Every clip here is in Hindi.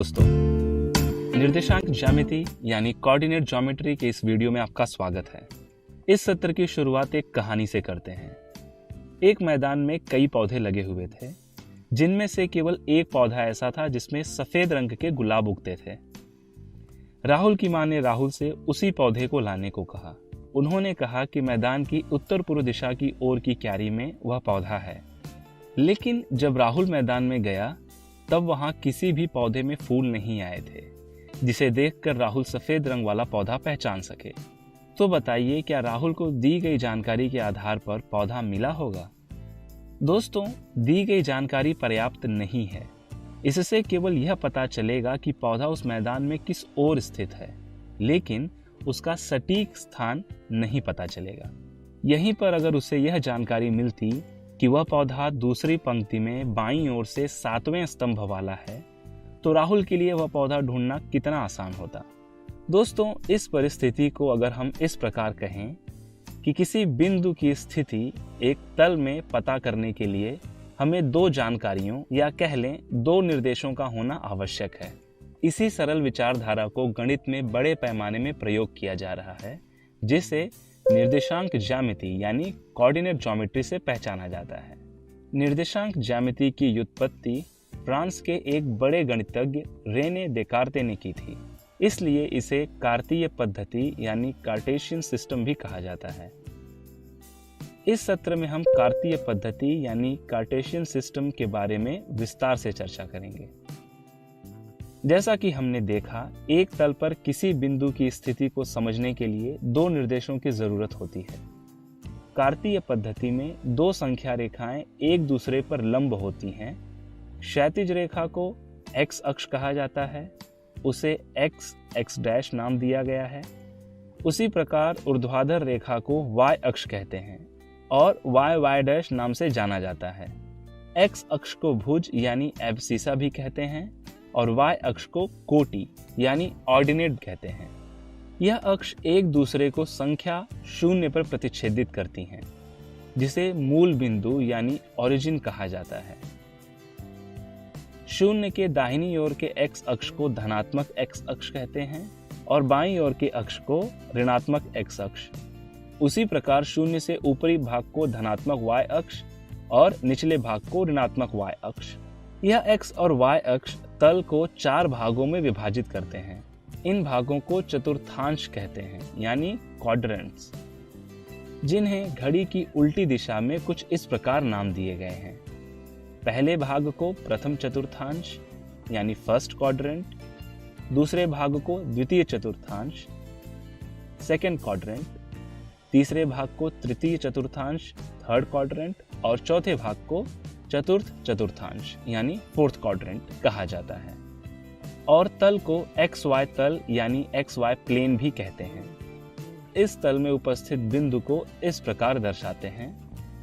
दोस्तों, निर्देशांक ज्यामिति यानी कोऑर्डिनेट ज्योमेट्री के इस वीडियो में आपका स्वागत है। इस सत्र की शुरुआत एक कहानी से करते हैं। एक मैदान में कई पौधे लगे हुए थे, जिनमें से केवल एक पौधा ऐसा था जिसमें सफेद रंग के गुलाब उगते थे। राहुल की मां ने राहुल से उसी पौधे को लाने को कहा। उन्होंने कहा कि मैदान की उत्तर पूर्व दिशा की ओर की क्यारी में वह पौधा है। लेकिन जब राहुल मैदान में गया तब वहां किसी भी पौधे में फूल नहीं आए थे, जिसे देखकर राहुल सफेद रंग वाला पौधा पहचान सके। तो बताइए, क्या राहुल को दी गई जानकारी के आधार पर पौधा मिला होगा? दोस्तों, दी गई जानकारी पर्याप्त नहीं है। इससे केवल यह पता चलेगा कि पौधा उस मैदान में किस ओर स्थित है, लेकिन उसका सटीक स्थान नहीं पता चलेगा। यहीं पर अगर उसे यह जानकारी मिलती कि वह पौधा दूसरी पंक्ति में बाईं ओर से 7वें स्तंभ वाला है, तो राहुल के लिए वह पौधा ढूंढना कितना आसान होता। दोस्तों, इस परिस्थिति को अगर हम इस प्रकार कहें कि किसी बिंदु की स्थिति एक तल में पता करने के लिए हमें दो जानकारियों या कह लें दो निर्देशों का होना आवश्यक है। इसी सरल विचारधारा को गणित में बड़े पैमाने में प्रयोग किया जा रहा है, जिसे निर्देशांक ज्यामिति यानी कोऑर्डिनेट ज्योमेट्री से पहचाना जाता है। निर्देशांक ज्यामिति की व्युत्पत्ति फ्रांस के एक बड़े गणितज्ञ रेने देकार्ते ने की थी, इसलिए इसे कार्तीय पद्धति यानी कार्टेशियन सिस्टम भी कहा जाता है। इस सत्र में हम कार्तीय पद्धति यानी कार्टेशियन सिस्टम के बारे में विस्तार से चर्चा करेंगे। जैसा कि हमने देखा, एक तल पर किसी बिंदु की स्थिति को समझने के लिए दो निर्देशों की जरूरत होती है। कार्तीय पद्धति में दो संख्या रेखाएं एक दूसरे पर लंब होती हैं। क्षैतिज रेखा को x अक्ष कहा जाता है, उसे x डैश नाम दिया गया है। उसी प्रकार ऊर्ध्वाधर रेखा को y अक्ष कहते हैं और y डैश नाम से जाना जाता है। x अक्ष को भुज यानी एब्सिसा भी कहते हैं और y अक्ष को कोटि यानी ऑर्डिनेट कहते हैं। यह अक्ष एक दूसरे को संख्या 0 पर प्रतिच्छेदित करती हैं, जिसे मूल बिंदु यानी ओरिजिन कहा जाता है। 0 के दाहिनी ओर के x अक्ष को धनात्मक x अक्ष कहते हैं और बाईं ओर के अक्ष को ऋणात्मक x अक्ष। उसी प्रकार 0 से ऊपरी भाग को धनात्मक y अक्ष और निचले भाग को ऋणात्मक y अक्ष। यह x और y अक्ष तल को 4 भागों में विभाजित करते हैं। इन भागों को चतुर्थांश कहते हैं यानी क्वाड्रेंट्स, जिन्हें घड़ी की उल्टी दिशा में कुछ इस प्रकार नाम दिए गए हैं। पहले भाग को प्रथम चतुर्थांश यानी फर्स्ट क्वाड्रेंट, दूसरे भाग को द्वितीय चतुर्थांश सेकंड क्वाड्रेंट, तीसरे भाग को तृतीय चतुर्थांश थर्ड क्वाड्रेंट और चौथे भाग को चतुर्थ चतुर्थांश यानी फोर्थ क्वाड्रेंट कहा जाता है। और तल को XY तल यानी XY प्लेन भी कहते हैं। इस तल में उपस्थित बिंदु को इस प्रकार दर्शाते हैं,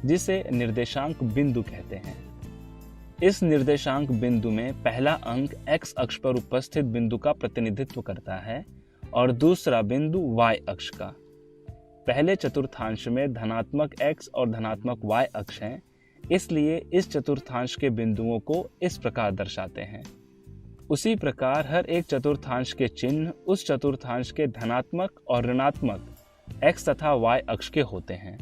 जिसे निर्देशांक बिंदु कहते हैं। इस निर्देशांक बिंदु में पहला अंक X अक्ष पर उपस्थित बिंदु का प्रतिनिधित्व करता है और दूसरा बिंदु Y अक्ष का। पहले चतुर्थांश में धनात्मक X और धनात्मक Y अक्ष हैं, इसलिए इस चतुर्थांश के बिंदुओं को इस प्रकार दर्शाते हैं। उसी प्रकार हर एक चतुर्थांश के चिन्ह उस चतुर्थांश के धनात्मक और ऋणात्मक x तथा y अक्ष के होते हैं।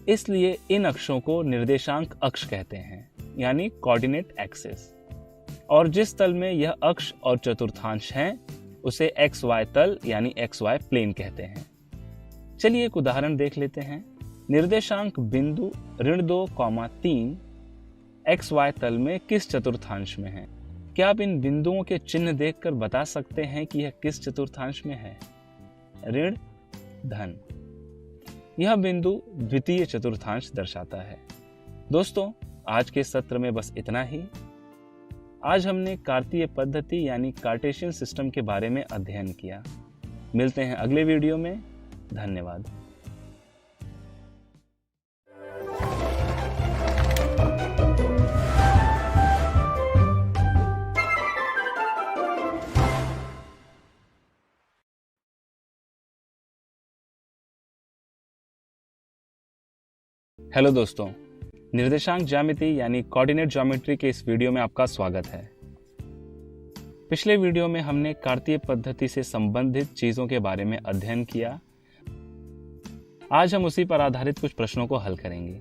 इसलिए इन अक्षों को निर्देशांक अक्ष कहते हैं यानी कोऑर्डिनेट एक्सिस। और जिस तल में यह अक्ष और चतुर्थांश हैं, उसे XY तल यानी XY प्लेन कहते हैं। चलिए एक उदाहरण देख लेते हैं। निर्देशांक बिंदु ऋण 2, 3 XY तल में किस चतुर्थांश में है? क्या आप इन बिंदुओं के चिन्ह देखकर बता सकते हैं कि यह किस चतुर्थांश में है? ऋण धन। यह बिंदु द्वितीय चतुर्थांश दर्शाता है। दोस्तों, आज के सत्र में बस इतना ही। आज हमने कार्तीय पद्धति यानी कार्टेशियन सिस्टम के बारे में अध्ययन किया। मिलते हैं अगले वीडियो में। धन्यवाद। हेलो दोस्तों, निर्देशांक ज्यामिति यानी कोऑर्डिनेट ज्योमेट्री के इस वीडियो में आपका स्वागत है। पिछले वीडियो में हमने कार्तीय पद्धति से संबंधित चीजों के बारे में अध्ययन किया। आज हम उसी पर आधारित कुछ प्रश्नों को हल करेंगे।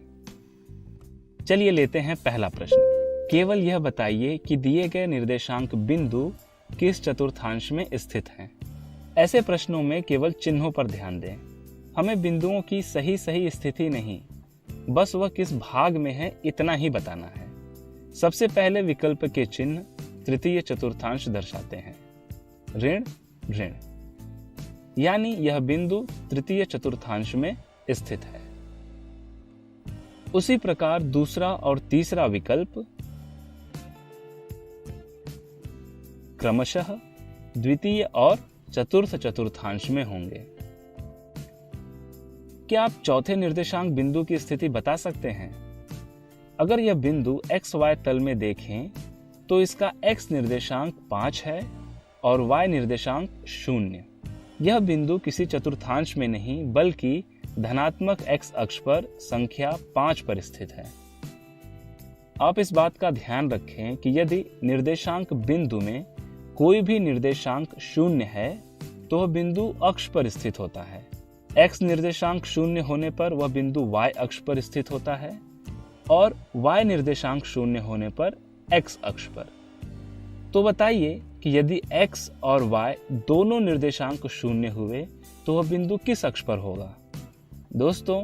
चलिए लेते हैं पहला प्रश्न। केवल यह बताइए कि दिए गए निर्देशांक बिंदु किस चतुर्थांश में स्थित हैं। ऐसे प्रश्नों में केवल चिन्हों पर ध्यान दें। हमें बिंदुओं की सही स्थिति नहीं, बस वह किस भाग में है इतना ही बताना है। सबसे पहले विकल्प के चिन्ह तृतीय चतुर्थांश दर्शाते हैं, ऋण ऋण, यानी यह बिंदु तृतीय चतुर्थांश में स्थित है। उसी प्रकार दूसरा और तीसरा विकल्प क्रमशः द्वितीय और चतुर्थ चतुर्थांश में होंगे। क्या आप चौथे निर्देशांक बिंदु की स्थिति बता सकते हैं? अगर यह बिंदु XY तल में देखें तो इसका X निर्देशांक 5 है और Y निर्देशांक 0। यह बिंदु किसी चतुर्थांश में नहीं बल्कि धनात्मक X अक्ष पर संख्या 5 पर स्थित है। आप इस बात का ध्यान रखें कि यदि निर्देशांक बिंदु में कोई भी निर्देशांक 0 है तो वह बिंदु अक्ष पर स्थित होता है। X निर्देशांक 0 होने पर वह बिंदु Y अक्ष पर स्थित होता है और Y निर्देशांक 0 होने पर X अक्ष पर। तो बताइए कि यदि X और Y दोनों निर्देशांक 0 हुए तो वह बिंदु किस अक्ष पर होगा? दोस्तों,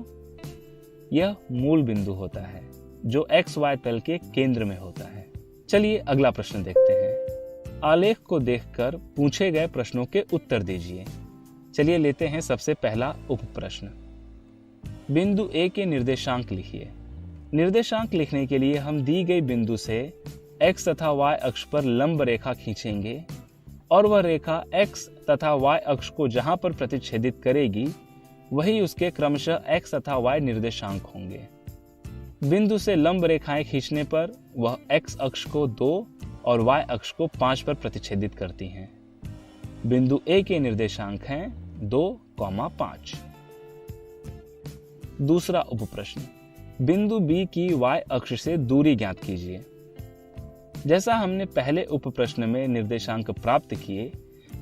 यह मूल बिंदु होता है जो XY तल के केंद्र में होता है। चलिए अगला प्रश्न देखते हैं। आलेख को देखकर पूछे गए प्रश्नों के उत्तर दीजिए। चलिए लेते हैं सबसे पहला उप प्रश्न। बिंदु A के निर्देशांक लिखिए। निर्देशांक लिखने के लिए हम दी गई बिंदु से X तथा Y अक्ष पर लंब रेखा खींचेंगे और वह रेखा X तथा Y अक्ष को जहां पर प्रतिच्छेदित करेगी वही उसके क्रमशः X तथा Y निर्देशांक होंगे। बिंदु से लंब रेखाएं खींचने पर वह X अक्ष को 2 और Y अक्ष को 5 पर प्रतिच्छेदित करती हैं। बिंदु A के निर्देशांक हैं 2,5। दूसरा उप प्रश्न। बिंदु B की Y अक्ष से दूरी ज्ञात कीजिए। जैसा हमने पहले उप प्रश्न में निर्देशांक प्राप्त किए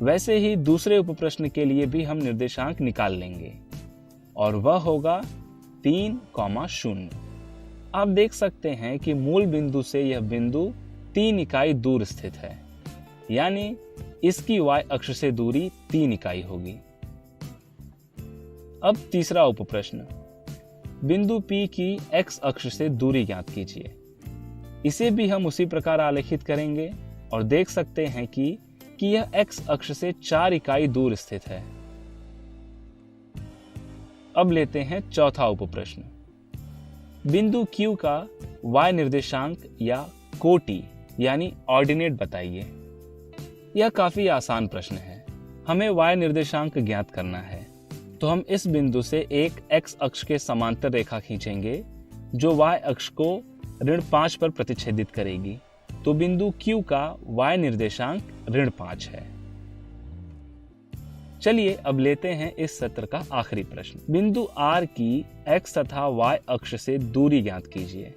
वैसे ही दूसरे उप प्रश्न के लिए भी हम निर्देशांक निकाल लेंगे और वह होगा 3,0। आप देख सकते हैं कि मूल बिंदु से यह बिंदु 3 इकाई दूर स्थित है, यानी इसकी Y अक्ष से दूरी 3 इकाई होगी। अब तीसरा उप प्रश्न। बिंदु P की X अक्ष से दूरी ज्ञात कीजिए। इसे भी हम उसी प्रकार आलेखित करेंगे और देख सकते हैं कि यह X अक्ष से 4 इकाई दूर स्थित है। अब लेते हैं चौथा उप प्रश्न। बिंदु Q का Y निर्देशांक या कोटि यानी ऑर्डिनेट बताइए। यह काफी आसान प्रश्न है। हमें Y निर्देशांक ज्ञात करना है तो हम इस बिंदु से एक X अक्ष के समांतर रेखा खींचेंगे जो Y अक्ष को ऋण 5 पर प्रतिच्छेदित करेगी। तो बिंदु Q का Y निर्देशांक ऋण 5 है। चलिए अब लेते हैं इस सत्र का आखिरी प्रश्न। बिंदु R की X तथा Y अक्ष से दूरी ज्ञात कीजिए।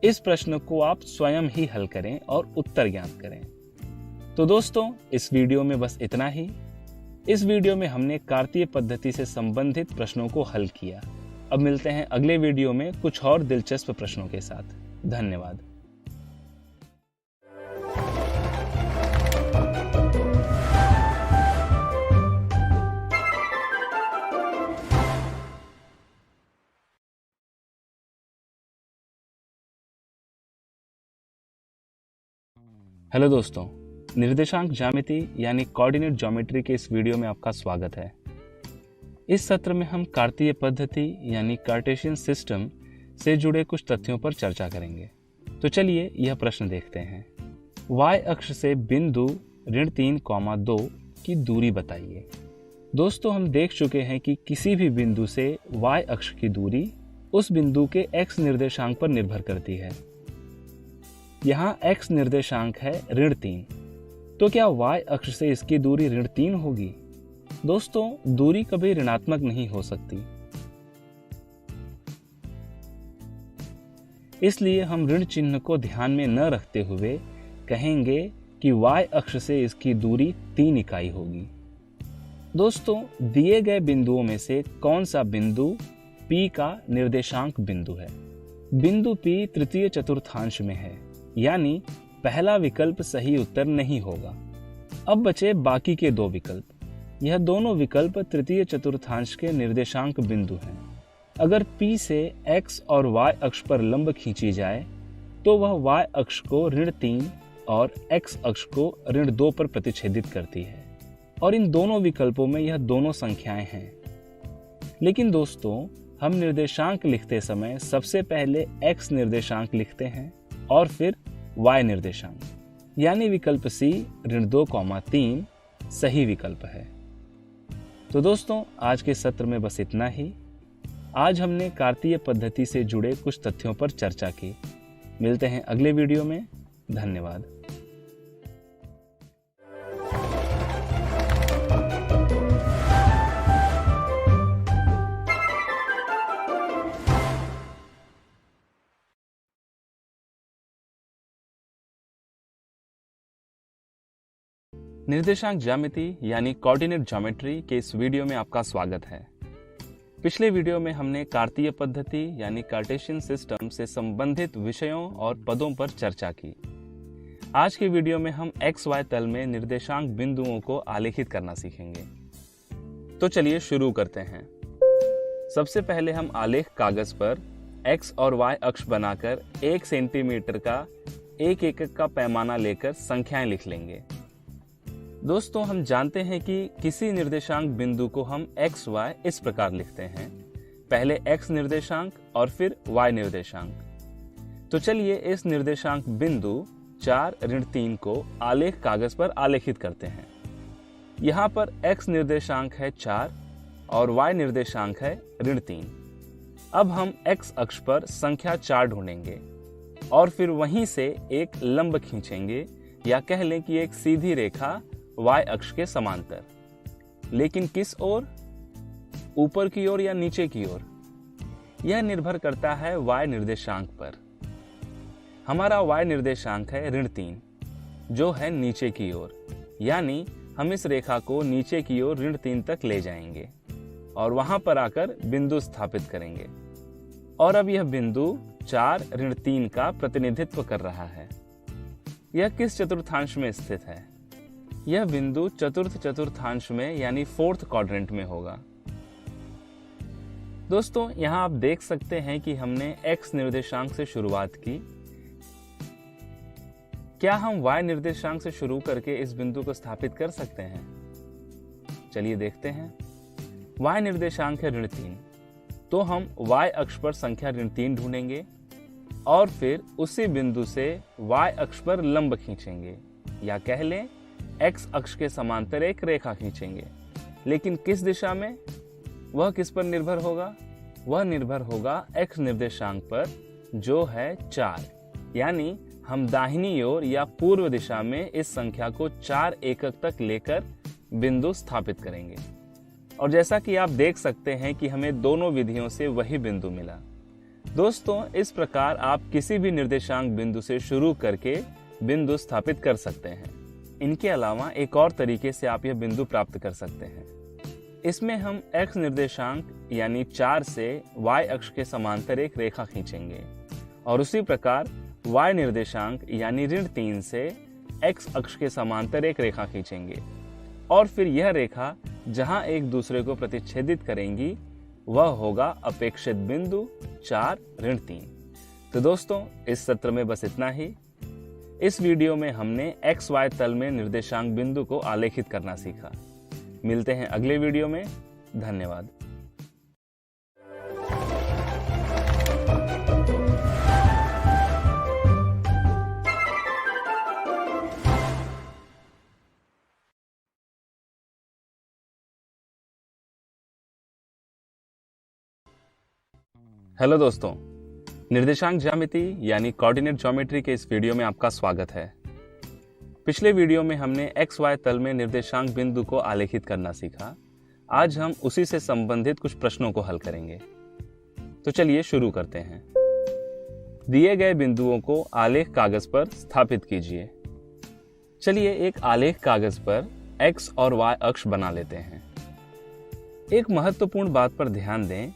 इस प्रश्न को आप स्वयं ही हल करें और उत्तर ज्ञात करें। तो दोस्तों, इस वीडियो में बस इतना ही। इस वीडियो में हमने कार्तीय पद्धति से संबंधित प्रश्नों को हल किया। अब मिलते हैं अगले वीडियो में कुछ और दिलचस्प प्रश्नों के साथ। धन्यवाद। हेलो दोस्तों, निर्देशांक ज्यामिति यानी कोऑर्डिनेट ज्योमेट्री के इस वीडियो में आपका स्वागत है। इस सत्र में हम कार्तीय पद्धति यानी कार्टेशियन सिस्टम से जुड़े कुछ तथ्यों पर चर्चा करेंगे। तो चलिए यह प्रश्न देखते हैं। Y अक्ष से बिंदु ऋण 3,2 की दूरी बताइए। दोस्तों, हम देख चुके हैं कि किसी भी बिंदु से Y अक्ष की दूरी उस बिंदु के X निर्देशांक पर निर्भर करती है। यहाँ X निर्देशांक है ऋण 3, तो क्या Y अक्ष से इसकी दूरी ऋण 3 होगी? दोस्तों, दूरी कभी ऋणात्मक नहीं हो सकती। इसलिए हम ऋण चिन्ह को ध्यान में न रखते हुए कहेंगे कि y अक्ष से इसकी दूरी 3 इकाई होगी। दोस्तों, दिए गए बिंदुओं में से कौन सा बिंदु P का निर्देशांक बिंदु है? बिंदु P तृतीय चतुर्थांश में है, यानी पहला विकल्प सही उत्तर नहीं होगा। अब बचे बाकी के 2 विकल्प। यह दोनों विकल्प तृतीय चतुर्थांश के निर्देशांक बिंदु हैं। अगर P से x और y अक्ष पर लंब खींची जाए तो वह y अक्ष को ऋण 3 और x अक्ष को ऋण 2 पर प्रतिच्छेदित करती है, और इन दोनों विकल्पों में यह दोनों संख्याएं हैं। लेकिन दोस्तों, हम निर्देशांक लिखते समय सबसे पहले x निर्देशांक लिखते हैं और फिर y निर्देशांक, यानी विकल्प C ऋण 2,3 सही विकल्प है। तो दोस्तों, आज के सत्र में बस इतना ही। आज हमने कार्तीय पद्धति से जुड़े कुछ तथ्यों पर चर्चा की। मिलते हैं अगले वीडियो में। धन्यवाद। निर्देशांक ज्यामिति यानी कोऑर्डिनेट ज्योमेट्री के इस वीडियो में आपका स्वागत है। पिछले वीडियो में हमने कार्तीय पद्धति यानी कार्टेशियन सिस्टम से संबंधित विषयों और पदों पर चर्चा की। आज के वीडियो में हम XY तल में निर्देशांक बिंदुओं को आलेखित करना सीखेंगे। तो चलिए शुरू करते हैं। सबसे पहले हम आलेख कागज पर X और Y अक्ष बनाकर 1 सेंटीमीटर का एक एकक का पैमाना लेकर संख्याएं लिख लेंगे। दोस्तों, हम जानते हैं कि किसी निर्देशांक बिंदु को हम x, y इस प्रकार लिखते हैं, पहले x निर्देशांक और फिर y निर्देशांक। तो चलिए इस निर्देशांक बिंदु 4 ऋण 3 को आलेख कागज पर आलेखित करते हैं। यहाँ पर x निर्देशांक है 4 और y निर्देशांक है ऋण 3। अब हम x अक्ष पर संख्या 4 ढूंढेंगे और फिर वहीं से एक लंब खींचेंगे, या कह लें कि एक सीधी रेखा y अक्ष के समांतर। लेकिन किस ओर? ऊपर की ओर या नीचे की ओर? यह निर्भर करता है y निर्देशांक पर। हमारा y निर्देशांक है ऋण 3, जो है नीचे की ओर, यानी हम इस रेखा को नीचे की ओर ऋण 3 तक ले जाएंगे और वहां पर आकर बिंदु स्थापित करेंगे। और अब यह बिंदु 4 ऋण 3 का प्रतिनिधित्व कर रहा है। यह किस चतुर्थांश में स्थित है? यह बिंदु चतुर्थ चतुर्थांश में यानी 4th क्वाड्रेंट में होगा। दोस्तों, यहां आप देख सकते हैं कि हमने x निर्देशांक से शुरुआत की। क्या हम y निर्देशांक से शुरू करके इस बिंदु को स्थापित कर सकते हैं? चलिए देखते हैं। y निर्देशांक है ऋण 3, तो हम y अक्ष पर संख्या ऋण 3 ढूंढेंगे और फिर उसी बिंदु से y अक्ष पर लंब खींचेंगे, या कह लें x अक्ष के समांतर एक रेखा खींचेंगे। लेकिन किस दिशा में? वह किस पर निर्भर होगा? वह निर्भर होगा x निर्देशांक पर, जो है 4, यानी हम दाहिनी ओर या पूर्व दिशा में इस संख्या को 4 एकक तक लेकर बिंदु स्थापित करेंगे। और जैसा कि आप देख सकते हैं कि हमें दोनों विधियों से वही बिंदु मिला। दोस्तों, इस प्रकार आप किसी भी निर्देशांक बिंदु से शुरू करके बिंदु स्थापित कर सकते हैं। इनके अलावा एक और तरीके से आप यह बिंदु प्राप्त कर सकते हैं। इसमें हम x निर्देशांक यानी 4 से y अक्ष के समांतर एक रेखा खींचेंगे और उसी प्रकार y निर्देशांक यानी ऋण 3 से x अक्ष के समांतर एक रेखा खींचेंगे, और फिर यह रेखा जहां एक दूसरे को प्रतिच्छेदित करेंगी वह होगा अपेक्षित बिंदु 4 ऋण 3। तो दोस्तों, इस सत्र में बस इतना ही। इस वीडियो में हमने XY तल में निर्देशांक बिंदु को आलेखित करना सीखा। मिलते हैं अगले वीडियो में। धन्यवाद। हेलो दोस्तों, निर्देशांक ज्यामिति यानी कोऑर्डिनेट ज्योमेट्री के इस वीडियो में आपका स्वागत है। पिछले वीडियो में हमने XY तल में निर्देशांक बिंदु को आलेखित करना सीखा। आज हम उसी से संबंधित कुछ प्रश्नों को हल करेंगे। तो चलिए शुरू करते हैं। दिए गए बिंदुओं को आलेख कागज पर स्थापित कीजिए। चलिए एक आलेख कागज पर x और y अक्ष बना लेते हैं। एक महत्वपूर्ण बात पर ध्यान दें,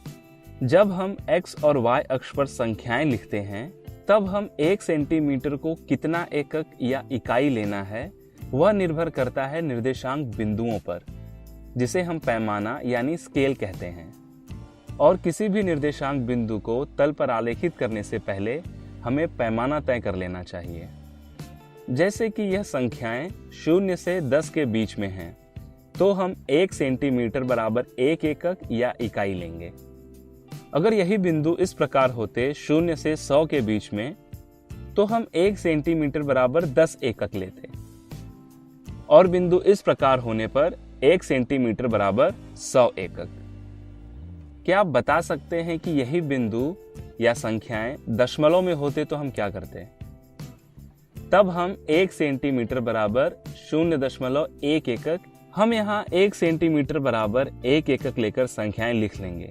जब हम x और y अक्ष पर संख्याएं लिखते हैं तब हम 1 सेंटीमीटर को कितना एकक या इकाई लेना है वह निर्भर करता है निर्देशांक बिंदुओं पर, जिसे हम पैमाना यानी स्केल कहते हैं। और किसी भी निर्देशांक बिंदु को तल पर आलेखित करने से पहले हमें पैमाना तय कर लेना चाहिए। जैसे कि यह संख्याएं 0 से 10 के बीच में हैं, तो हम 1 सेंटीमीटर बराबर 1 एकक या इकाई लेंगे। अगर यही बिंदु इस प्रकार होते 0 से 100 के बीच में, तो हम 1 सेंटीमीटर बराबर 10 एकक लेते। और बिंदु इस प्रकार होने पर 1 सेंटीमीटर बराबर 100 एकक। क्या आप बता सकते हैं कि यही बिंदु या संख्याएं दशमलव में होते तो हम क्या करते? तब हम 1 सेंटीमीटर बराबर 0.1 एकक, हम यहाँ 1 सेंटीमीटर बराबर 1 एकक लेकर संख्याएं लिख लेंगे।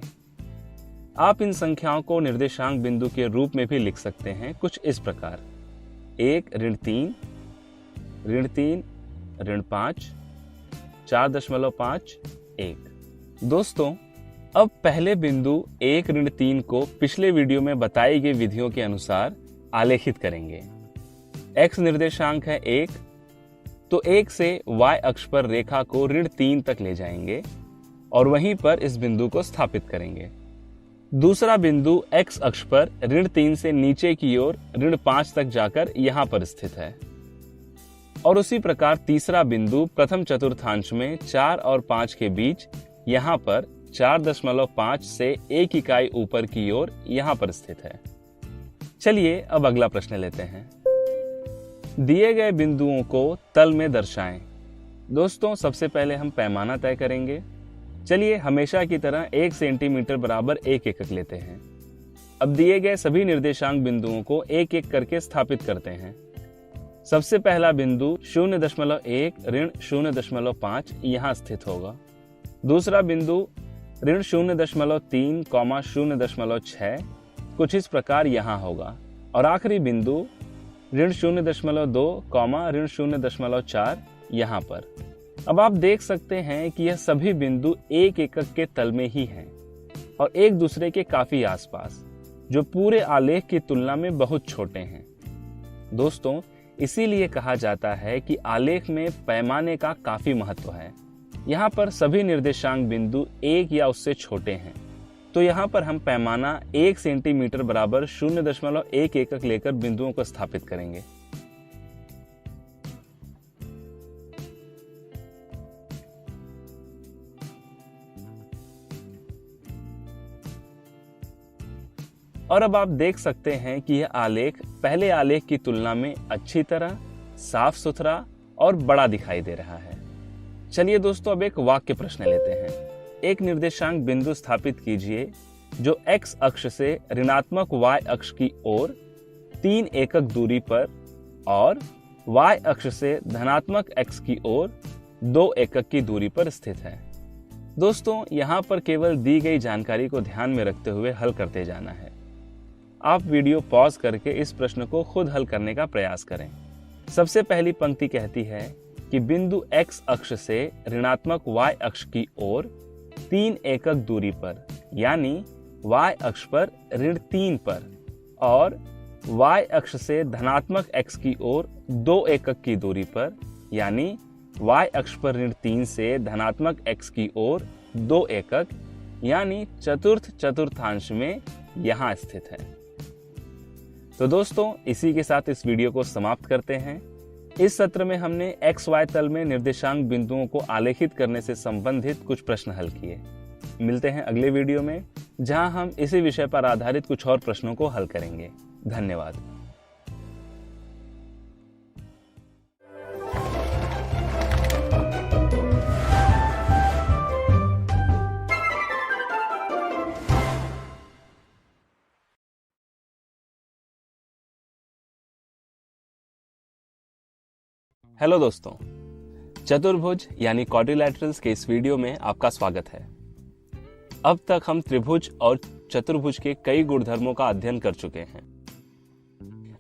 आप इन संख्याओं को निर्देशांक बिंदु के रूप में भी लिख सकते हैं कुछ इस प्रकार: 1 ऋण 3 ऋण 3 ऋण 5 4.5 1। दोस्तों, अब पहले बिंदु 1 ऋण 3 को पिछले वीडियो में बताई गई विधियों के अनुसार आलेखित करेंगे। x निर्देशांक है 1, तो 1 से y अक्ष पर रेखा को ऋण 3 तक ले जाएंगे और वहीं पर इस बिंदु को स्थापित करेंगे। दूसरा बिंदु x अक्ष पर ऋण 3 से नीचे की ओर ऋण 5 तक जाकर यहाँ पर स्थित है। और उसी प्रकार तीसरा बिंदु प्रथम चतुर्थांश में 4 और 5 के बीच यहाँ पर 4.5 से 1 इकाई ऊपर की ओर यहाँ पर स्थित है। चलिए अब अगला प्रश्न लेते हैं। दिए गए बिंदुओं को तल में दर्शाएं। दोस्तों, सबसे पहले हम पैमाना तय करेंगे। चलिए हमेशा की तरह 1 सेंटीमीटर बराबर 1 एकक लेते हैं। अब दिए गए सभी निर्देशांक बिंदुओं को एक एक करके स्थापित करते हैं। सबसे पहला बिंदु 0.1 ऋण 0.5 यहाँ स्थित होगा। दूसरा बिंदु ऋण 0.3, 0.6 कुछ इस प्रकार यहाँ होगा। और आखिरी बिंदु ऋण 0.2, ऋण 0.4 यहाँ पर। अब आप देख सकते हैं कि यह सभी बिंदु 1 एकक के तल में ही हैं और एक दूसरे के काफी आसपास, जो पूरे आलेख की तुलना में बहुत छोटे हैं। दोस्तों, इसीलिए कहा जाता है कि आलेख में पैमाने का काफी महत्व है। यहाँ पर सभी निर्देशांक बिंदु 1 या उससे छोटे हैं, तो यहाँ पर हम पैमाना 1 सेंटीमीटर बराबर 0.1 एकक लेकर बिंदुओं को स्थापित करेंगे। और अब आप देख सकते हैं कि यह आलेख पहले आलेख की तुलना में अच्छी तरह साफ सुथरा और बड़ा दिखाई दे रहा है। चलिए दोस्तों, अब एक वाक्य प्रश्न लेते हैं। एक निर्देशांक बिंदु स्थापित कीजिए जो x अक्ष से ऋणात्मक y अक्ष की ओर 3 एकक दूरी पर और y अक्ष से धनात्मक x की ओर 2 एकक की दूरी पर स्थित है। दोस्तों, यहाँ पर केवल दी गई जानकारी को ध्यान में रखते हुए हल करते जाना है। आप वीडियो पॉज करके इस प्रश्न को खुद हल करने का प्रयास करें। सबसे पहली पंक्ति कहती है कि बिंदु x अक्ष से ऋणात्मक y अक्ष की ओर 3 एकक दूरी पर, यानी y अक्ष पर ऋण 3 पर, और y अक्ष से धनात्मक x की ओर 2 एकक की दूरी पर, यानी y अक्ष पर ऋण 3 से धनात्मक x की ओर 2 एकक, यानी चतुर्थ चतुर्थांश में यहाँ स्थित है। तो दोस्तों, इसी के साथ इस वीडियो को समाप्त करते हैं। इस सत्र में हमने XY तल में निर्देशांक बिंदुओं को आलेखित करने से संबंधित कुछ प्रश्न हल किए। मिलते हैं अगले वीडियो में, जहां हम इसी विषय पर आधारित कुछ और प्रश्नों को हल करेंगे। धन्यवाद। हेलो दोस्तों, चतुर्भुज यानी क्वाड्रिलैटरल्स के इस वीडियो में आपका स्वागत है। अब तक हम त्रिभुज और चतुर्भुज के कई गुणधर्मों का अध्ययन कर चुके हैं।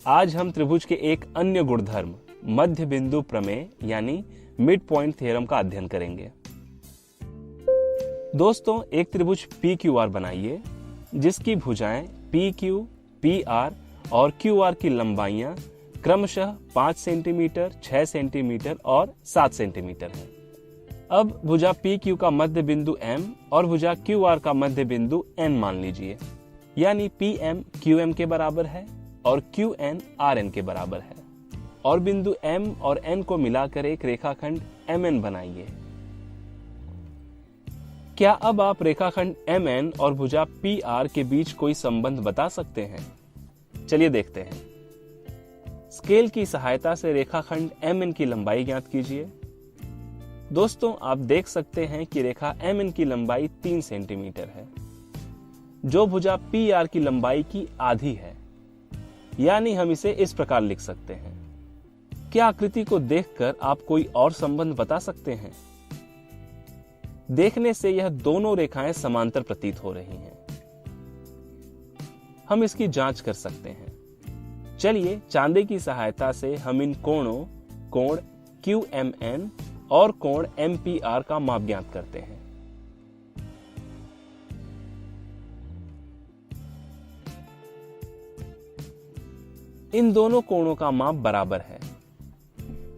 आज हम त्रिभुज के एक अन्य गुणधर्म मध्य बिंदु प्रमेय यानी मिड पॉइंट थ्योरम का अध्ययन करेंगे। दोस्तों, एक त्रिभुज PQR बनाइए जिसकी भुजाएं PQ, PR और QR की लंबाइयां क्रमशः 5 सेंटीमीटर, 6 सेंटीमीटर और 7 सेंटीमीटर है। अब भुजा PQ का मध्य बिंदु M और भुजा QR का मध्य बिंदु N मान लीजिए, यानी PM QM के बराबर है और QN RN के बराबर है, और बिंदु M और N को मिलाकर एक रेखाखंड MN बनाइए। क्या अब आप रेखाखंड MN और भुजा PR के बीच कोई संबंध बता सकते हैं? चलिए देखते हैं। स्केल की सहायता से रेखाखंड MN की लंबाई ज्ञात कीजिए। दोस्तों, आप देख सकते हैं कि रेखा MN की लंबाई 3 सेंटीमीटर है, जो भुजा PR की लंबाई की आधी है, यानी हम इसे इस प्रकार लिख सकते हैं। क्या आकृति को देखकर आप कोई और संबंध बता सकते हैं? देखने से यह दोनों रेखाएं समांतर प्रतीत हो रही हैं। हम इसकी जांच कर सकते हैं। चलिए चांदे की सहायता से हम इन कोणों कोण QMN और कोण MPR का माप ज्ञात करते हैं। इन दोनों कोणों का माप बराबर है।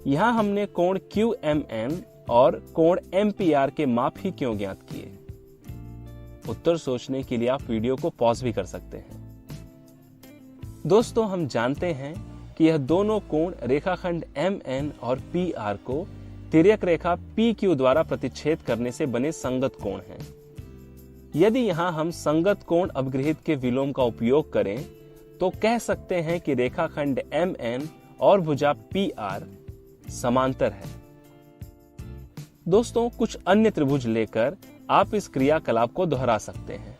यहां हमने कोण QMN और कोण MPR के माप ही क्यों ज्ञात किए? उत्तर सोचने के लिए आप वीडियो को पॉज भी कर सकते हैं। दोस्तों, हम जानते हैं कि यह दोनों कोण रेखाखंड MN और PR को तिर्यक रेखा PQ द्वारा प्रतिच्छेद करने से बने संगत कोण हैं। यदि यहां हम संगत कोण अपग्रहित के विलोम का उपयोग करें तो कह सकते हैं कि रेखाखंड MN और भुजा PR समांतर है। दोस्तों, कुछ अन्य त्रिभुज लेकर आप इस क्रियाकलाप को दोहरा सकते हैं।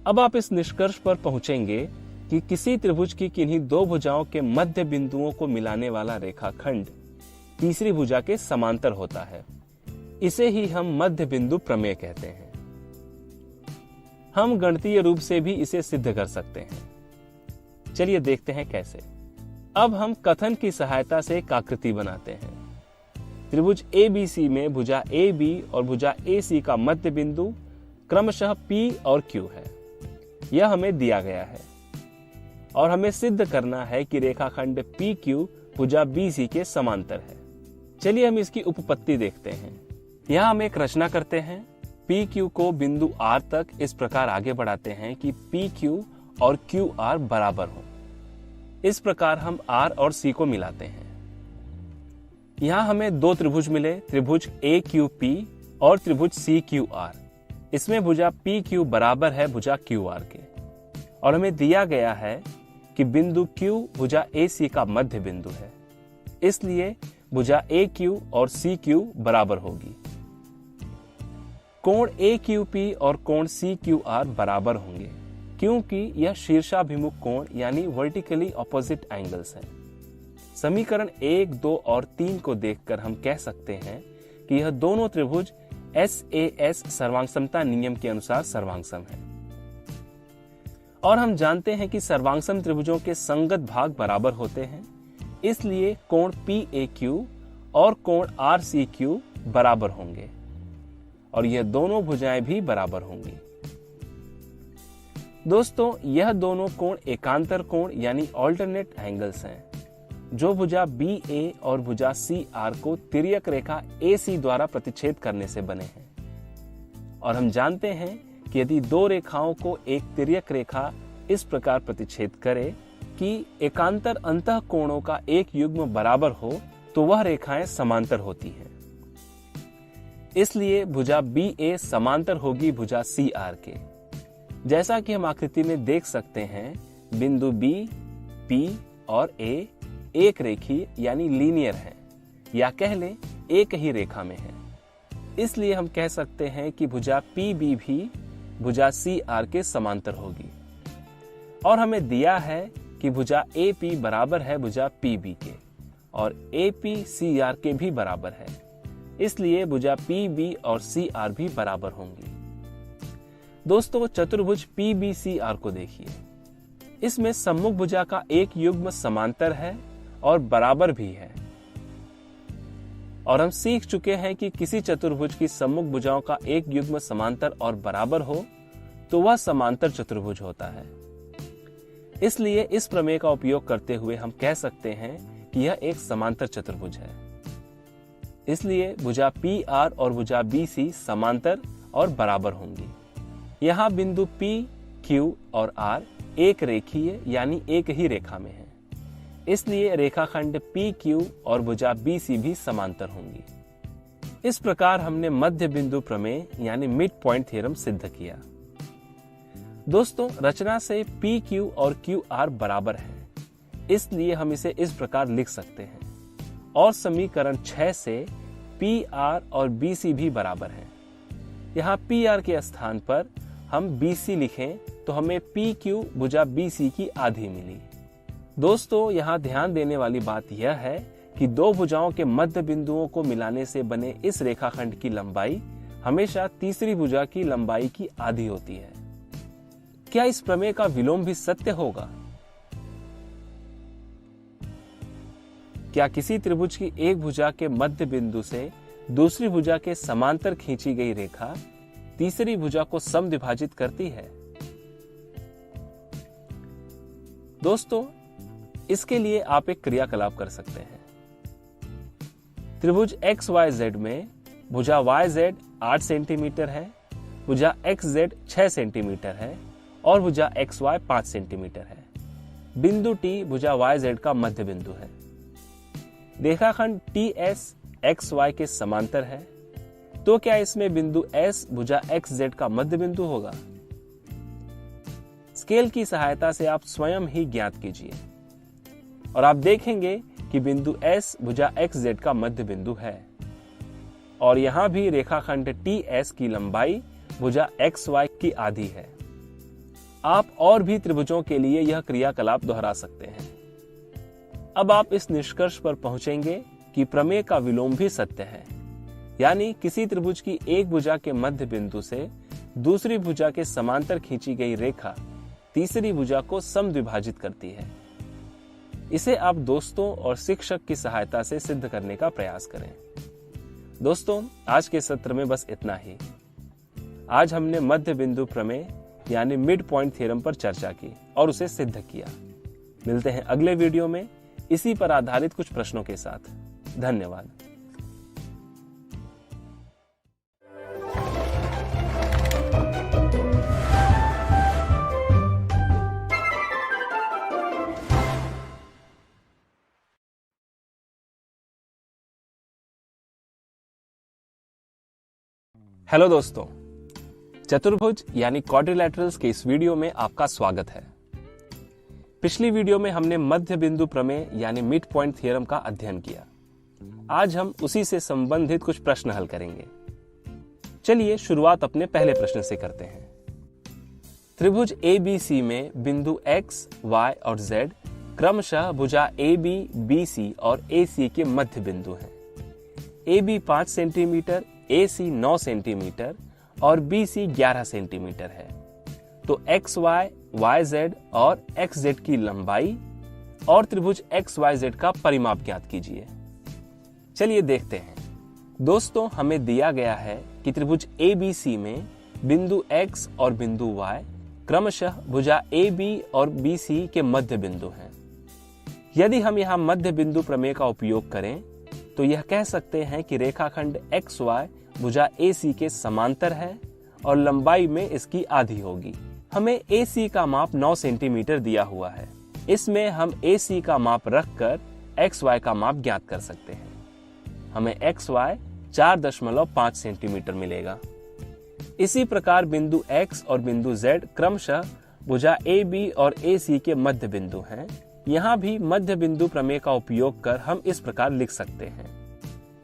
अब आप इस निष्कर्ष पर पहुंचेंगे कि किसी त्रिभुज की किन्हीं दो भुजाओं के मध्य बिंदुओं को मिलाने वाला रेखाखंड तीसरी भुजा के समांतर होता है। इसे ही हम मध्य बिंदु प्रमेय कहते हैं। हम गणितीय रूप से भी इसे सिद्ध कर सकते हैं। चलिए देखते हैं कैसे। अब हम कथन की सहायता से एक आकृति बनाते हैं। त्रिभुज ABC में भुजा AB और भुजा AC का मध्य बिंदु क्रमशः P और Q है। यह हमें दिया गया है और हमें सिद्ध करना है कि रेखाखंड PQ भुजा BC के समांतर है। चलिए हम इसकी उपपत्ति देखते हैं। यहाँ हम एक रचना करते हैं। PQ को बिंदु R तक इस प्रकार आगे बढ़ाते हैं कि PQ और QR बराबर हो। इस प्रकार हम R और C को मिलाते हैं। यहाँ हमें दो त्रिभुज मिले, त्रिभुज AQP और त्रिभुज CQR। इसमें भुजा PQ बराबर है भुजा QR के, और हमें दिया गया है कि बिंदु Q भुजा AC का मध्य बिंदु है। इसलिए भुजा AQ और CQ बराबर होगी। कोण AQP और कोण CQR बराबर होंगे क्योंकि यह शीर्षाभिमुख कोण यानी वर्टिकली ऑपोजिट एंगल्स हैं। समीकरण 1, 2 और 3 को देखकर हम कह सकते हैं कि यह दोनों त्रिभुज SAS सर्वांगसमता नियम के अनुसार सर्वांगसम है। और हम जानते हैं कि सर्वांगसम त्रिभुजों के संगत भाग बराबर होते हैं। इसलिए कोण PAQ और कोण RCQ बराबर होंगे और यह दोनों भुजाएं भी बराबर होंगी। दोस्तों, यह दोनों कोण एकांतर कोण यानी ऑल्टरनेट एंगल्स हैं, जो भुजा BA और भुजा CR को तिर्यक रेखा AC द्वारा प्रतिच्छेद करने से बने हैं। और हम जानते हैं कि यदि दो रेखाओं को एक तिर्यक रेखा इस प्रकार प्रतिच्छेद करे कि एकांतर अंतः कोणों का एक युग्म बराबर हो तो वह रेखाएं समांतर होती हैं। इसलिए भुजा BA समांतर होगी भुजा CR के। जैसा कि हम आकृति में देख सकते हैं, बिंदु B, P और A एक रेखीय यानी लीनियर है, या कह लें एक ही रेखा में है। इसलिए हम कह सकते हैं कि भुजा PB भी भुजा CR के समांतर होगी। और हमें दिया है कि भुजा AP बराबर है भुजा PB के और AP CR के भी बराबर है। इसलिए भुजा PB और CR भी बराबर होंगी। दोस्तों, चतुर्भुज PBCR को देखिए। इसमें सम्मुख भुजा का एक युग्म समांतर है और बराबर भी है। और हम सीख चुके हैं कि किसी चतुर्भुज की सम्मुख भुजाओं का एक युग्म समांतर और बराबर हो तो वह समांतर चतुर्भुज होता है। इसलिए इस प्रमेय का उपयोग करते हुए हम कह सकते हैं कि यह एक समांतर चतुर्भुज है। इसलिए भुजा PR और भुजा BC समांतर और बराबर होंगी। यहाँ बिंदु P, Q और R एक रेखीय यानी एक ही रेखा में है, इसलिए रेखाखंड PQ और भुजा BC भी समांतर होंगी। इस प्रकार हमने मध्य बिंदु प्रमेय यानी मिड पॉइंट थ्योरम सिद्ध किया। दोस्तों, रचना से PQ और QR बराबर है, इसलिए हम इसे इस प्रकार लिख सकते हैं। और समीकरण 6 से PR और BC भी बराबर है। यहाँ PR के स्थान पर हम BC लिखें तो हमें PQ भुजा BC की आधी मिली। दोस्तों, यहाँ ध्यान देने वाली बात यह है कि दो भुजाओं के मध्य बिंदुओं को मिलाने से बने इस रेखाखंड की लंबाई हमेशा तीसरी भुजा की लंबाई की आधी होती है। क्या इस प्रमेय का विलोम भी सत्य होगा? क्या किसी त्रिभुज की एक भुजा के मध्य बिंदु से दूसरी भुजा के समांतर खींची गई रेखा तीसरी भुजा को समद्विभाजित करती है? दोस्तों, इसके लिए आप एक क्रियाकलाप कर सकते हैं। त्रिभुज XYZ में भुजा YZ 8 सेंटीमीटर है, भुजा XZ 6 सेंटीमीटर है और भुजा XY 5 सेंटीमीटर है। बिंदु T भुजा YZ का मध्य बिंदु है। रेखाखंड TS XY के समांतर है, तो क्या इसमें बिंदु S भुजा XZ का मध्य बिंदु होगा? स्केल की सहायता से आप स्वयं ही ज्ञात कीजिए और आप देखेंगे कि बिंदु S भुजा XZ का मध्य बिंदु है और यहां भी रेखाखंड TS की लंबाई भुजा XY की आधी है। आप और भी त्रिभुजों के लिए यह क्रियाकलाप दोहरा सकते हैं। अब आप इस निष्कर्ष पर पहुंचेंगे कि प्रमेय का विलोम भी सत्य है, यानी किसी त्रिभुज की एक भुजा के मध्य बिंदु से दूसरी भुजा के समांतर खींची गई रेखा तीसरी भुजा को समद्विभाजित करती है। इसे आप दोस्तों और शिक्षक की सहायता से सिद्ध करने का प्रयास करें। दोस्तों, आज के सत्र में बस इतना ही। आज हमने मध्य बिंदु प्रमेय यानी मिड पॉइंट थ्योरम पर चर्चा की और उसे सिद्ध किया। मिलते हैं अगले वीडियो में इसी पर आधारित कुछ प्रश्नों के साथ। धन्यवाद। हेलो दोस्तों, चतुर्भुज यानी क्वाड्रिलैटरल्स के इस वीडियो में आपका स्वागत है। पिछली वीडियो में हमने मध्य बिंदु प्रमेय यानी मिड पॉइंट थ्योरम का अध्ययन किया। आज हम उसी से संबंधित कुछ प्रश्न हल करेंगे। चलिए शुरुआत अपने पहले प्रश्न से करते हैं। त्रिभुज ABC में बिंदु X, Y और Z क्रमशः भुजा AB, BC और AC के मध्य बिंदु हैं। AB 5 सेंटीमीटर, AC 9 सेंटीमीटर और BC 11 सेंटीमीटर है। तो XY, YZ और XZ की लंबाई और त्रिभुज XYZ का परिमाप ज्ञात कीजिए। चलिए देखते हैं। दोस्तों, हमें दिया गया है कि त्रिभुज ABC में बिंदु X और बिंदु Y क्रमशः भुजा AB और BC के मध्य बिंदु हैं। यदि हम यहाँ मध्य बिंदु प्रमेय का उपयोग करें तो यह कह सकते हैं कि रेखाखंड XY भुजा AC के समांतर है और लंबाई में इसकी आधी होगी। हमें AC का माप 9 सेंटीमीटर दिया हुआ है। इसमें हम AC का माप रखकर XY का माप ज्ञात कर सकते हैं। हमें XY 4.5 सेंटीमीटर मिलेगा। इसी प्रकार बिंदु X और बिंदु Z क्रमशः भुजा AB और AC के मध्य बिंदु हैं। यहाँ भी मध्य बिंदु प्रमेय का उपयोग कर हम इस प्रकार लिख सकते हैं।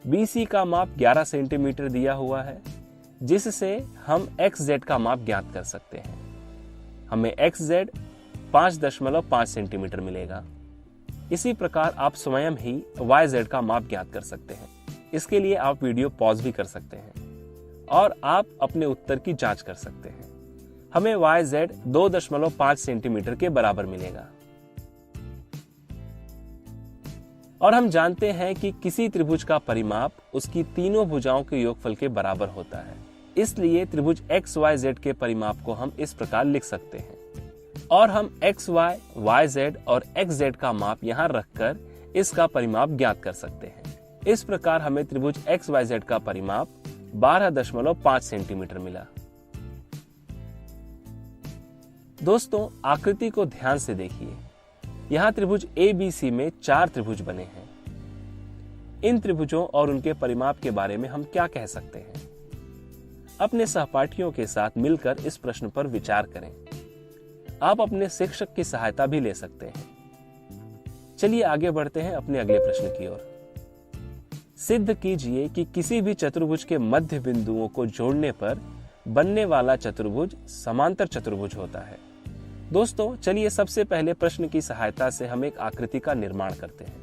BC का माप 11 सेंटीमीटर दिया हुआ है, जिससे हम XZ का माप ज्ञात कर सकते हैं। हमें XZ 5.5 सेंटीमीटर मिलेगा। इसी प्रकार आप स्वयं ही YZ का माप ज्ञात कर सकते हैं। इसके लिए आप वीडियो पॉज भी कर सकते हैं और आप अपने उत्तर की जांच कर सकते हैं। हमें YZ 2.5 सेंटीमीटर के बराबर मिलेगा। और हम जानते हैं कि किसी त्रिभुज का परिमाप उसकी तीनों भुजाओं के योगफल के बराबर होता है। इसलिए त्रिभुज XYZ के परिमाप को हम इस प्रकार लिख सकते हैं और हम XY, YZ और XZ का माप यहाँ रखकर इसका परिमाप ज्ञात कर सकते हैं। इस प्रकार हमें त्रिभुज XYZ का परिमाप 12.5 सेंटीमीटर मिला। दोस्तों, आकृति को ध्यान से देखिए। यहाँ त्रिभुज ABC में 4 त्रिभुज बने हैं। इन त्रिभुजों और उनके परिमाप के बारे में हम क्या कह सकते हैं? अपने सहपाठियों के साथ मिलकर इस प्रश्न पर विचार करें। आप अपने शिक्षक की सहायता भी ले सकते हैं। चलिए आगे बढ़ते हैं अपने अगले प्रश्न की ओर। सिद्ध कीजिए कि किसी भी चतुर्भुज के मध्य बिंदुओं को जोड़ने पर बनने वाला चतुर्भुज समांतर चतुर्भुज होता है। दोस्तों, चलिए सबसे पहले प्रश्न की सहायता से हम एक आकृति का निर्माण करते हैं।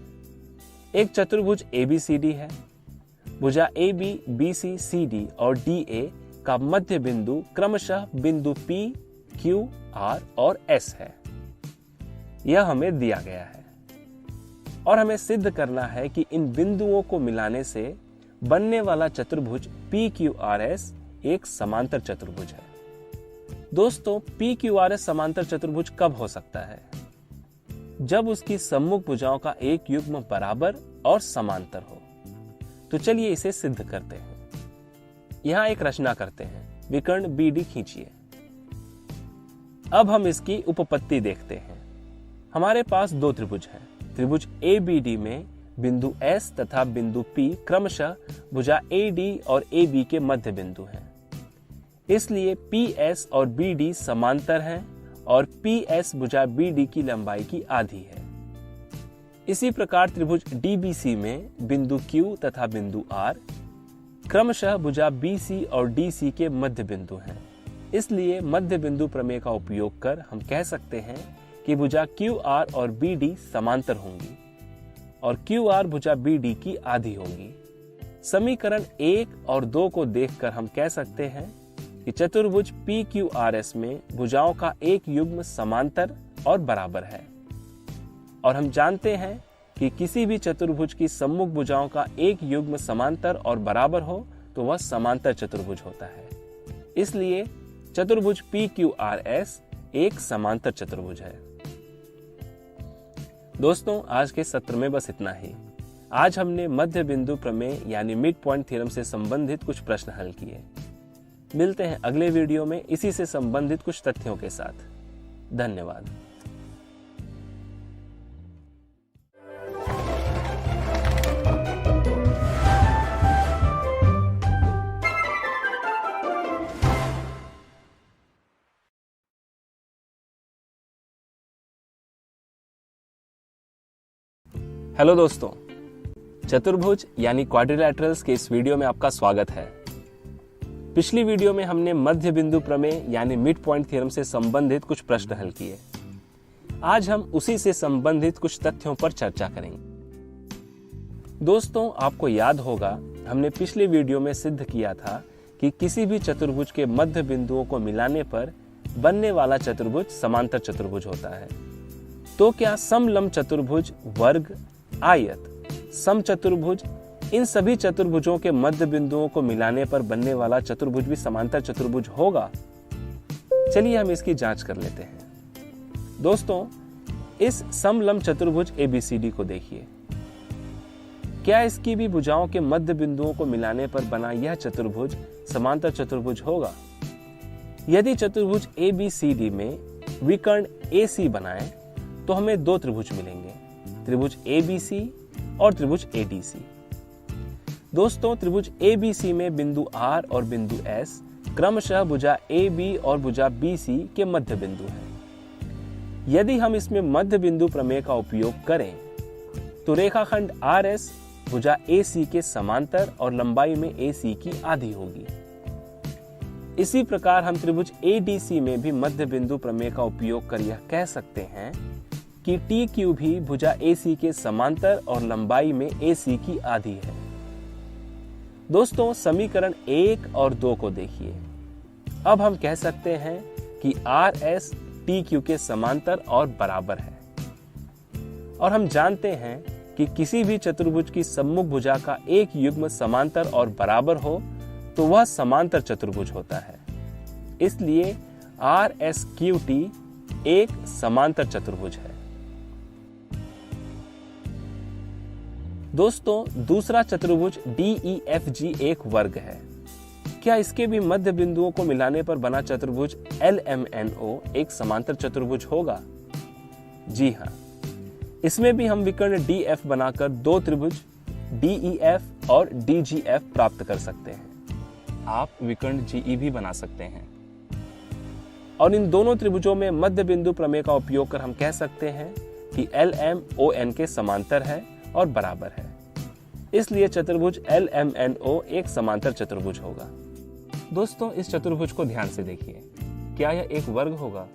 एक चतुर्भुज ABCD है। भुजा AB, BC, CD और DA का मध्य बिंदु क्रमशः बिंदु P, Q, R और S है। यह हमें दिया गया है और हमें सिद्ध करना है कि इन बिंदुओं को मिलाने से बनने वाला चतुर्भुज PQRS एक समांतर चतुर्भुज है। दोस्तों, PQRS समांतर चतुर्भुज कब हो सकता है? जब उसकी सम्मुख भुजाओं का एक युग्म बराबर और समांतर हो। तो चलिए इसे सिद्ध करते हैं। यहां एक रचना करते हैं। विकर्ण BD खींचिए। अब हम इसकी उपपत्ति देखते हैं। हमारे पास 2 त्रिभुज हैं। त्रिभुज ABD में बिंदु S तथा बिंदु P क्रमशः भुजा AD और AB के मध्य बिंदु हैं। इसलिए PS और BD समांतर हैं और PS भुजा BD की लंबाई की आधी है। इसी प्रकार त्रिभुज DBC में बिंदु Q तथा बिंदु R क्रमशः भुजा BC और DC के मध्य बिंदु हैं। इसलिए मध्य बिंदु प्रमेय का उपयोग कर हम कह सकते हैं कि भुजा QR और BD समांतर होंगी और QR भुजा BD की आधी होगी। समीकरण 1 और 2 को देखकर हम कह सकते हैं कि चतुर्भुज PQRS में भुजाओं का एक युग्म समांतर और बराबर है और हम जानते हैं कि किसी भी चतुर्भुज की सम्मुख भुजाओं का एक युग्म समांतर और बराबर हो तो वह समांतर चतुर्भुज होता है। इसलिए चतुर्भुज PQRS एक समांतर चतुर्भुज है। दोस्तों, आज के सत्र में बस इतना ही। आज हमने मध्य बिंदु प्रमेय यानी मिड पॉइंट थ्योरम से संबंधित कुछ प्रश्न हल किए। मिलते हैं अगले वीडियो में इसी से संबंधित कुछ तथ्यों के साथ। धन्यवाद। हेलो दोस्तों, चतुर्भुज यानी क्वाड्रिलैटरल्स के इस वीडियो में आपका स्वागत है। पिछली वीडियो में हमने मध्य बिंदु प्रमेय यानी मिड पॉइंट थ्योरम से संबंधित कुछ प्रश्न हल किए। आज हम उसी से संबंधित कुछ तथ्यों पर चर्चा करेंगे। दोस्तों, आपको याद होगा हमने पिछले वीडियो में सिद्ध किया था कि किसी भी चतुर्भुज के मध्य बिंदुओं को मिलाने पर बनने वाला चतुर्भुज समांतर चतुर्भुज होता है। तो क्या समलंब चतुर्भुज, वर्ग, आयत, समचतुर्भुज, इन सभी चतुर्भुजों के मध्य बिंदुओं को मिलाने पर बनने वाला चतुर्भुज भी समांतर चतुर्भुज होगा? चलिए हम इसकी जांच कर लेते हैं। दोस्तों, इस समलंब चतुर्भुज ABCD को देखिए। क्या इसकी भी भुजाओं के मध्य बिंदुओं को मिलाने पर बना यह चतुर्भुज समांतर चतुर्भुज होगा? यदि चतुर्भुज ABCD में विकर्ण AC बनाएं तो हमें 2 त्रिभुज मिलेंगे, त्रिभुज ABC और त्रिभुज ADC। दोस्तों, त्रिभुज ABC में बिंदु R और बिंदु S क्रमशः भुजा AB और भुजा BC के मध्य बिंदु हैं। यदि हम इसमें मध्य बिंदु प्रमेय का उपयोग करें तो रेखाखंड RS भुजा AC के समांतर और लंबाई में AC की आधी होगी। इसी प्रकार हम त्रिभुज ADC में भी मध्य बिंदु प्रमेय का उपयोग कर यह कह सकते हैं कि TQ भी भुजा AC के समांतर और लंबाई में AC की आधी है। दोस्तों, समीकरण 1 और 2 को देखिए। अब हम कह सकते हैं कि RS TQ के समांतर और बराबर है। और हम जानते हैं कि किसी भी चतुर्भुज की सम्मुख भुजा का एक युग्म समांतर और बराबर हो तो वह समांतर चतुर्भुज होता है। इसलिए RSQT एक समांतर चतुर्भुज है। दोस्तों, दूसरा चतुर्भुज DEFG एक वर्ग है। क्या इसके भी मध्य बिंदुओं को मिलाने पर बना चतुर्भुज LMNO एक समांतर चतुर्भुज होगा? जी हाँ, इसमें भी हम विकर्ण DF बनाकर दो त्रिभुज DEF और DGF प्राप्त कर सकते हैं। आप विकर्ण GE भी बना सकते हैं और इन दोनों त्रिभुजों में मध्य बिंदु प्रमेय का उपयोग कर हम कह सकते हैं कि LMON के समांतर है और बराबर है। इसलिए चतुर्भुज LMNO एक समांतर चतुर्भुज होगा। दोस्तों, इस चतुर्भुज को ध्यान से देखिए। क्या यह एक वर्ग होगा?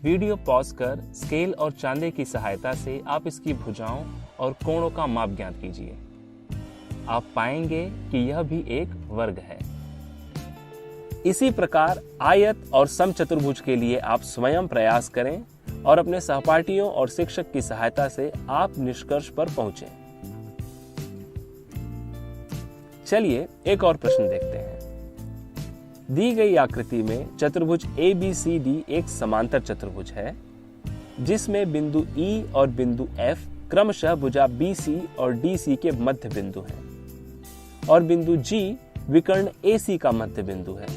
वीडियो पॉज कर स्केल और चांदे की सहायता से आप इसकी भुजाओं और कोणों का माप ज्ञात कीजिए। आप पाएंगे कि यह भी एक वर्ग है। इसी प्रकार आयत और समचतुर्भुज के लिए आप स्वयं प्रयास करें और अपने सहपाठियों और शिक्षक की सहायता से आप निष्कर्ष पर पहुंचें। चलिए एक और प्रश्न देखते हैं। दी गई आकृति में चतुर्भुज ABCD एक समांतर चतुर्भुज है जिसमें बिंदु E और बिंदु F क्रमशः भुजा BC और DC के मध्य बिंदु हैं और बिंदु G विकर्ण AC का मध्य बिंदु है।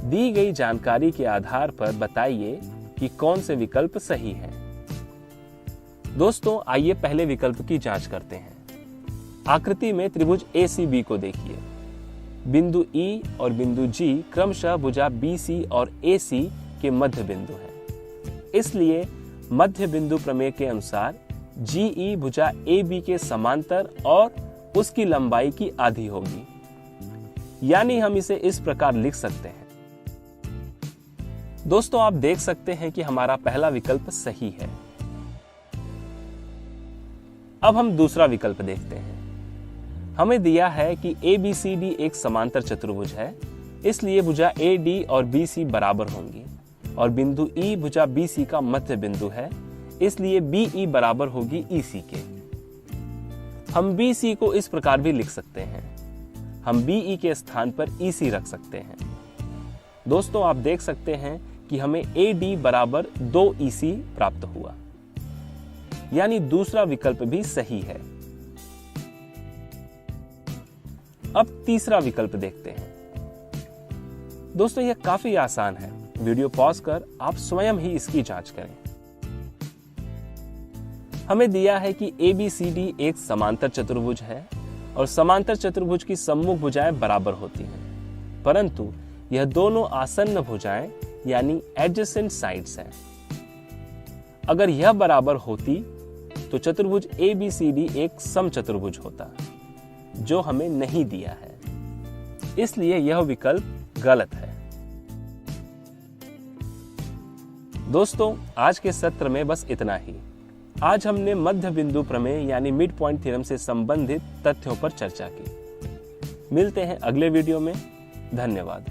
दी गई जानकारी के आधार पर बताइए कि कौन से विकल्प सही हैं। दोस्तों, आइए पहले विकल्प की जांच करते हैं। आकृति में त्रिभुज ACB को देखिए। बिंदु E और बिंदु G क्रमशः भुजा BC और AC के मध्य बिंदु हैं। इसलिए मध्य बिंदु प्रमेय के अनुसार GE भुजा AB के समांतर और उसकी लंबाई की आधी होगी। यानी हम इसे इस प्रकार लिख सकते हैं। दोस्तों, आप देख सकते हैं कि हमारा पहला विकल्प सही है। अब हम दूसरा विकल्प देखते हैं। हमें दिया है कि ABCD एक समांतर चतुर्भुज है, इसलिए भुजा AD और BC बराबर होंगी और बिंदु E भुजा BC का मध्य बिंदु है, इसलिए BE बराबर होगी EC के। हम BC को इस प्रकार भी लिख सकते हैं। हम BE के स्थान पर EC रख सकते हैं। दोस्तों, आप देख सकते हैं कि हमें AD बराबर 2 EC प्राप्त हुआ, यानी दूसरा विकल्प भी सही है। अब तीसरा विकल्प देखते हैं। दोस्तों, यह काफी आसान है। वीडियो पॉज कर आप स्वयं ही इसकी जांच करें। हमें दिया है कि ABCD एक समांतर चतुर्भुज है और समांतर चतुर्भुज की सम्मुख भुजाएं बराबर होती हैं, परंतु यह दोनों आसन्न भुजाएं यानी एडजेसेंट साइड्स हैं। अगर यह बराबर होती तो चतुर्भुज ABCD एक समचतुर्भुज होता, जो हमें नहीं दिया है। इसलिए यह विकल्प गलत है। दोस्तों, आज के सत्र में बस इतना ही। आज हमने मध्य बिंदु प्रमेय यानी मिड पॉइंट थ्योरम से संबंधित तथ्यों पर चर्चा की। मिलते हैं अगले वीडियो में। धन्यवाद।